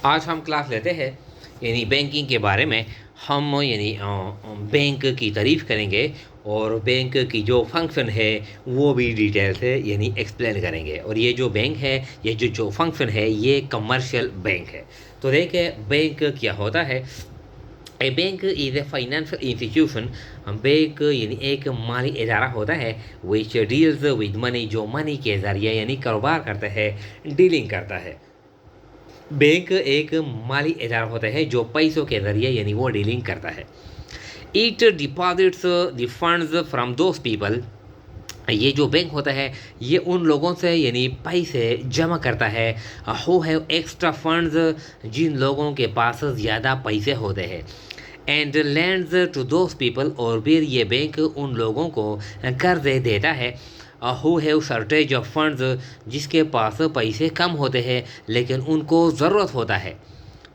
आज हम क्लास लेते हैं यानी बैंकिंग के बारे में। हम यानी बैंक की तारीफ़ करेंगे और बैंक की जो फंक्शन है वो भी डिटेल से यानी एक्सप्लेन करेंगे। और ये जो बैंक है, ये जो फंक्शन है, ये कमर्शियल बैंक है। तो देखिए बैंक क्या होता है। A bank is a financial institution. Bank यानी एक माली इदारा होता है विच डील्स विद मनी, जो मनी के ज़रिए यानी कारोबार करता है, डीलिंग करता है। बैंक एक माली इदारा होता है जो पैसों के ज़रिए यानी वो डीलिंग करता है। It deposits the funds from those people. ये जो बैंक होता है ये उन लोगों से यानी पैसे जमा करता है हु हैव एक्स्ट्रा फंड्स, जिन लोगों के पास ज़्यादा पैसे होते हैं। And lends to those people, और फिर ये बैंक उन लोगों को कर्जे देता है who have shortage of funds, जिसके पास पैसे कम होते हैं लेकिन उनको ज़रूरत होता है,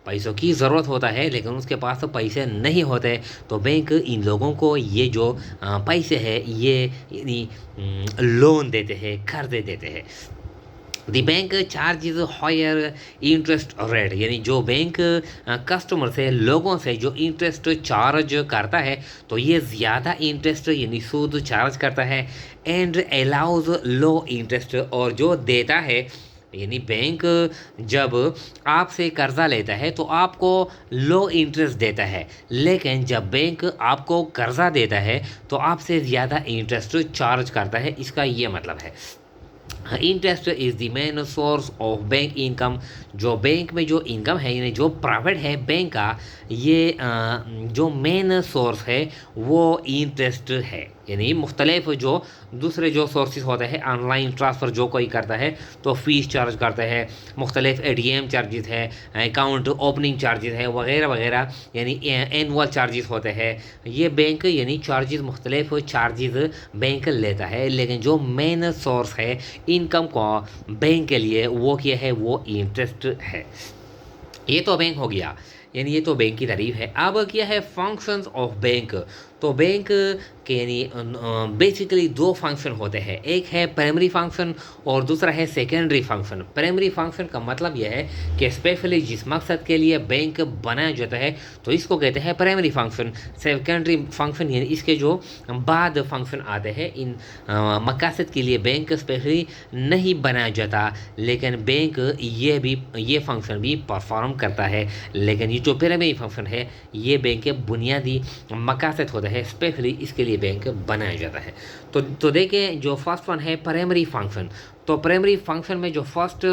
पैसों की ज़रूरत होता है लेकिन उसके पास पैसे नहीं होते। तो बैंक इन लोगों को ये जो पैसे हैं ये यानी लोन देते हैं, कर्जे देते हैं। The bank charges higher interest rate, यानी जो बैंक कस्टमर से, लोगों से जो इंटरेस्ट चार्ज करता है तो ये ज़्यादा इंटरेस्ट यानी सूद चार्ज करता है। एंड अलाउज लो इंटरेस्ट, और जो देता है यानी बैंक जब आपसे कर्जा लेता है तो आपको लो इंटरेस्ट देता है, लेकिन जब बैंक आपको कर्जा देता है तो आपसे ज़्यादा इंटरेस्ट चार्ज करता है। इसका ये मतलब है interest is the main source of bank income. जो बैंक में जो इनकम है यानी जो प्रॉफिट है बैंक का, ये जो मेन सोर्स है वो इंटरेस्ट है। यानी मुख्तलिफ जो दूसरे जो सोर्सेज होते हैं, ऑनलाइन ट्रांसफ़र जो कोई करता है तो फ़ीस चार्ज करता है, मुख्तलिफ एटीएम चार्जेस है, अकाउंट ओपनिंग चार्जेस है, वगैरह वगैरह, यानी एनुअल चार्जेस होते हैं। ये बैंक यानी चार्जेस, मुख्तलिफ चार्जेस बैंक लेता है, लेकिन जो मेन सोर्स है इनकम का बैंक के लिए वो क्या है, वो इंटरेस्ट है। ये तो बैंक हो गया, यानी ये तो बैंक की तारीफ है। अब क्या है फंक्शंस ऑफ बैंक। तो बैंक के यानी बेसिकली दो फंक्शन होते हैं, एक है प्राइमरी फंक्शन और दूसरा है सेकेंडरी फंक्शन। प्राइमरी फंक्शन का मतलब यह है कि स्पेशली जिस मकसद के लिए बैंक बनाया जाता है तो इसको कहते हैं प्राइमरी फंक्शन। सेकेंडरी फंक्शन यानी इसके जो बाद फंक्शन आते हैं, इन मकसद के लिए बैंक स्पेशली नहीं बनाया जाता, लेकिन बैंक ये फंक्शन भी परफॉर्म करता है। लेकिन ये जो प्राइमरी फंक्शन है ये बैंक के बुनियादी मकसद होता है, स्पेशली इसके लिए बैंक बनाया जाता है। तो देखें जो फर्स्ट वन है प्राइमरी फंक्शन। तो प्राइमरी फंक्शन में जो फर्स्ट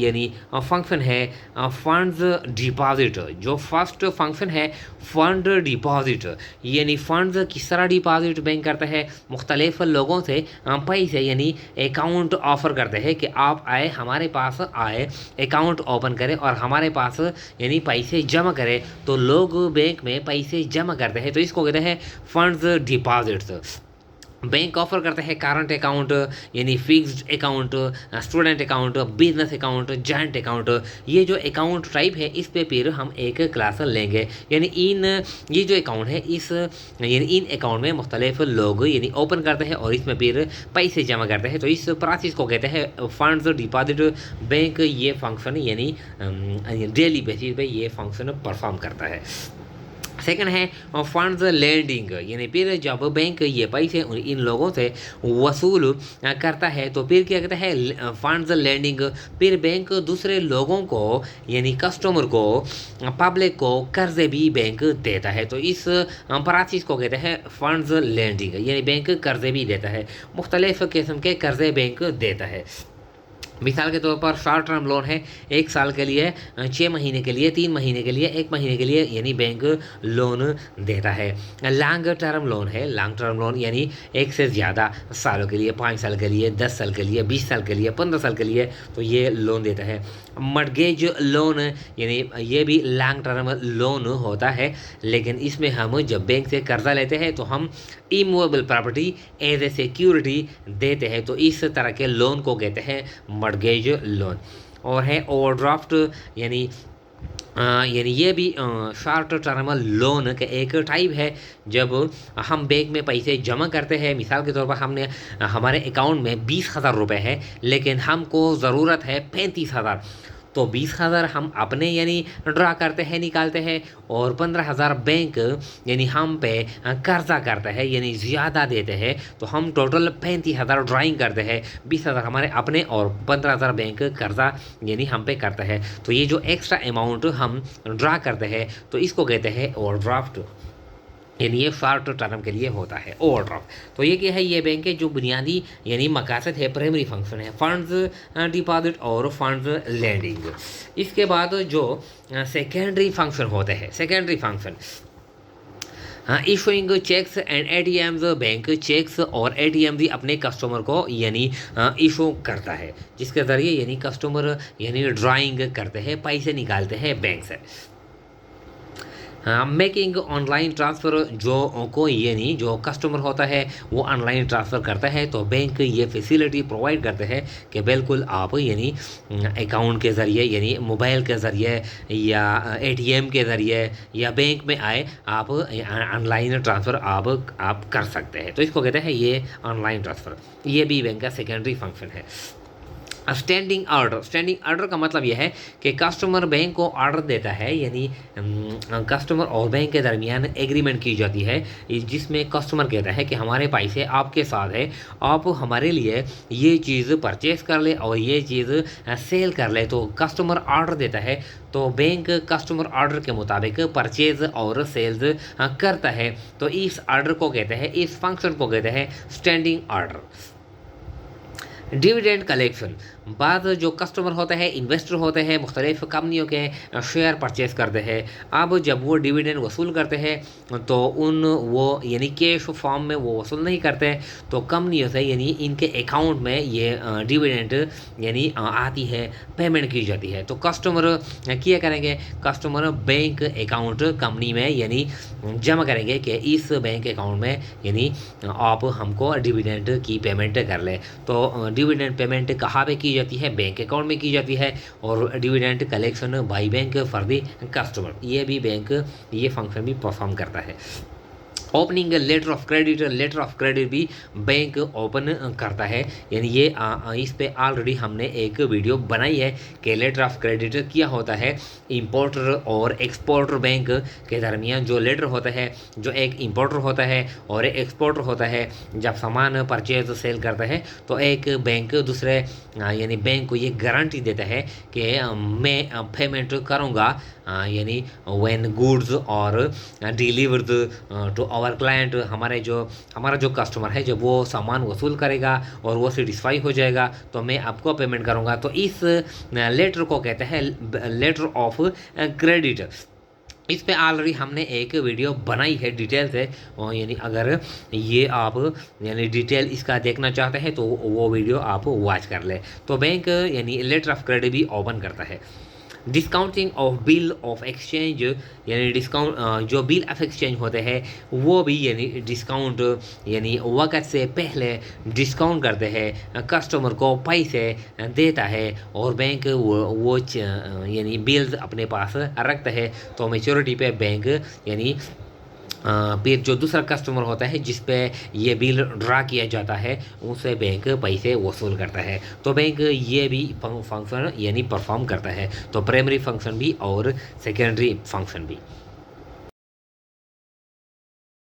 यानी फंक्शन है फंड्स डिपॉजिट। जो फर्स्ट फंक्शन है फंड डिपॉजिट, यानी फंड्स किस तरह डिपॉजिट बैंक करता है, मुख्तलिफ लोगों से पैसे यानी अकाउंट ऑफर करते हैं कि आप आए, हमारे पास आए, अकाउंट ओपन करें और हमारे पास यानी पैसे जमा करें। तो लोग बैंक में पैसे जमा करते हैं तो इसको कहते हैं फंड्स डिपॉजिट्स। बैंक ऑफर करते हैं करंट अकाउंट यानी fixed account, student account, business account, joint account. ये जो अकाउंट टाइप है इस पे फिर हम एक क्लास लेंगे। यानी ये जो अकाउंट है इस यानी इन अकाउंट में मुख्तलिफ लोग यानी ओपन करते हैं और इसमें फिर पैसे जमा करते हैं। तो इस प्रोसेस को कहते हैं फंड्स डिपॉजिट। बैंक ये फंक्शन यानी डेली बेसिस पे ये फंक्शन परफॉर्म करता है। सेकंड है फंड्स लैंडिंग, यानी फिर जब बैंक ये पैसे इन लोगों से वसूल करता है तो फिर क्या कहता है फंड्स लैंडिंग। फिर बैंक दूसरे लोगों को यानी कस्टमर को, पब्लिक को कर्जे भी बैंक देता है। तो इस प्रोसेस को कहते हैं फंड्स लैंडिंग, यानी बैंक कर्जे भी देता है, मुख्तलिफ किस्म के कर्जे बैंक देता है। मिसाल के तौर पर शॉर्ट टर्म लोन है 1 साल के लिए, 6 महीने के लिए, 3 महीने के लिए, 1 महीने के लिए, यानी बैंक लोन देता है। लॉन्ग टर्म लोन है, लॉन्ग टर्म लोन यानी 1 से ज़्यादा सालों के लिए, 5 साल के लिए, 10 साल के लिए, 20 साल के लिए, 15 साल के लिए, तो ये लोन देता है। मॉर्गेज लोन यानी ये भी लॉन्ग टर्म लोन होता है, लेकिन इसमें हम जब बैंक से कर्जा लेते हैं तो हम immovable property as a security देते हैं। तो इस तरह के लोन को कहते हैं मॉर्गेज लोन। और है ओवरड्राफ्ट यानी ये भी शॉर्ट टर्म लोन का एक टाइप है। जब हम बैंक में पैसे जमा करते हैं, मिसाल के तौर पर हमने हमारे अकाउंट में 20,000 रुपये है लेकिन हमको ज़रूरत है 35,000, तो 20,000 हम अपने यानी ड्रा करते हैं, निकालते हैं, और 15,000 बैंक यानी हम पे कर्जा करता है यानी ज़्यादा देते हैं, तो हम टोटल 35,000 ड्राइंग करते हैं। 20,000 हमारे अपने और 15,000 बैंक कर्जा यानी हम पे करता है। तो ये जो एक्स्ट्रा अमाउंट हम ड्रा करते हैं तो इसको कहते हैं ओवरड्राफ्ट, यानी ये शॉर्ट टर्म के लिए होता है ओवरड्राफ्ट। तो ये क्या है, ये बैंक के जो बुनियादी यानी मकासद है, प्राइमरी फंक्शन है, फंड्स डिपॉजिट और फंड्स लैंडिंग। इसके बाद जो सेकेंडरी फंक्शन होते हैं, secondary function issuing cheques and ATMs, bank cheques और एटीएम भी अपने कस्टमर को यानी इशू करता है, जिसके ज़रिए यानी कस्टमर यानी ड्राइंग करते हैं, पैसे निकालते हैं बैंक से। मेकिंग ऑनलाइन ट्रांसफ़र, जो कोई यानी जो कस्टमर होता है वो ऑनलाइन ट्रांसफ़र करता है, तो बैंक ये फैसिलिटी प्रोवाइड करते हैं कि बिल्कुल आप यानी अकाउंट के ज़रिए यानी मोबाइल के ज़रिए या एटीएम के ज़रिए या बैंक में आए आप ऑनलाइन ट्रांसफ़र आप कर सकते हैं। तो इसको कहते हैं ये ऑनलाइन ट्रांसफ़र। ये भी बैंक का सेकेंडरी फंक्शन है। स्टैंडिंग ऑर्डर, स्टैंडिंग ऑर्डर का मतलब यह है कि कस्टमर बैंक को ऑर्डर देता है, यानी कस्टमर और बैंक के दरमियान एग्रीमेंट की जाती है, जिसमें कस्टमर कहता है कि हमारे पैसे आपके साथ है, आप हमारे लिए ये चीज़ परचेस कर ले और ये चीज़ सेल कर ले। तो कस्टमर ऑर्डर देता है तो बैंक कस्टमर ऑर्डर के मुताबिक परचेज और सेल्स करता है। तो इस ऑर्डर को कहते हैं, इस फंक्शन को कहते हैं स्टैंडिंग ऑर्डर। डिविडेंड कलेक्शन, बाद जो कस्टमर होते हैं, इन्वेस्टर होते हैं, मुख्तलिफ कंपनियों के शेयर परचेस करते हैं। अब जब वो डिविडेंड वसूल करते हैं तो वो यानी कैश फॉर्म में वो वसूल नहीं करते, तो कंपनियों से यानी इनके अकाउंट में ये डिविडेंड यानी आती है, पेमेंट की जाती है। तो कस्टमर क्या करेंगे, कस्टमर बैंक अकाउंट कंपनी में यानी जमा करेंगे कि इस बैंक अकाउंट में यानी आप हमको डिविडेंड की पेमेंट कर लें। तो डिविडेंड पेमेंट कहाँ पे की जाती है, बैंक अकाउंट में की जाती है, और dividend collection by bank for the customer, ये भी बैंक ये फंक्शन भी परफॉर्म करता है। Opening letter of credit, letter of credit भी बैंक ओपन करता है, यानी ये इस पे ऑलरेडी हमने एक वीडियो बनाई है कि लेटर ऑफ क्रेडिट क्या होता है। इंपोर्टर और एक्सपोर्टर बैंक के दरमियान जो लेटर होता है, जो एक इंपोर्टर होता है और एक एक्सपोर्टर होता है, जब सामान परचेज सेल करता है तो एक बैंक दूसरे यानी बैंक को ये गारंटी देता है कि मैं पेमेंट करूँगा यानी व्हेन गुड्स और डिलीवर्ड टू आवर क्लाइंट, हमारा जो कस्टमर है जब वो सामान वसूल करेगा और वो सेटिस्फाई हो जाएगा तो मैं आपको पेमेंट करूँगा। तो इस लेटर को कहते हैं लेटर ऑफ क्रेडिट। इस पे ऑलरेडी हमने एक वीडियो बनाई है डिटेल से, यानी अगर ये आप यानी डिटेल इसका देखना चाहते हैं तो वो वीडियो आप वॉच कर ले। तो बैंक यानी लेटर ऑफ क्रेडिट भी ओपन करता है। Discounting of bill of exchange, यानी डिस्काउंट जो बिल ऑफ एक्सचेंज होते हैं वो भी यानी डिस्काउंट यानी वक़्त से पहले डिस्काउंट करते हैं, कस्टमर को पैसे देता है और बैंक वो यानी बिल्स अपने पास रखता है। तो मैच्योरिटी पे बैंक यानी फिर जो दूसरा कस्टमर होता है जिस पे ये बिल ड्रा किया जाता है उनसे बैंक पैसे वसूल करता है। तो बैंक ये भी फंक्शन यानी परफॉर्म करता है। तो प्राइमरी फंक्शन भी और सेकेंडरी फंक्शन भी।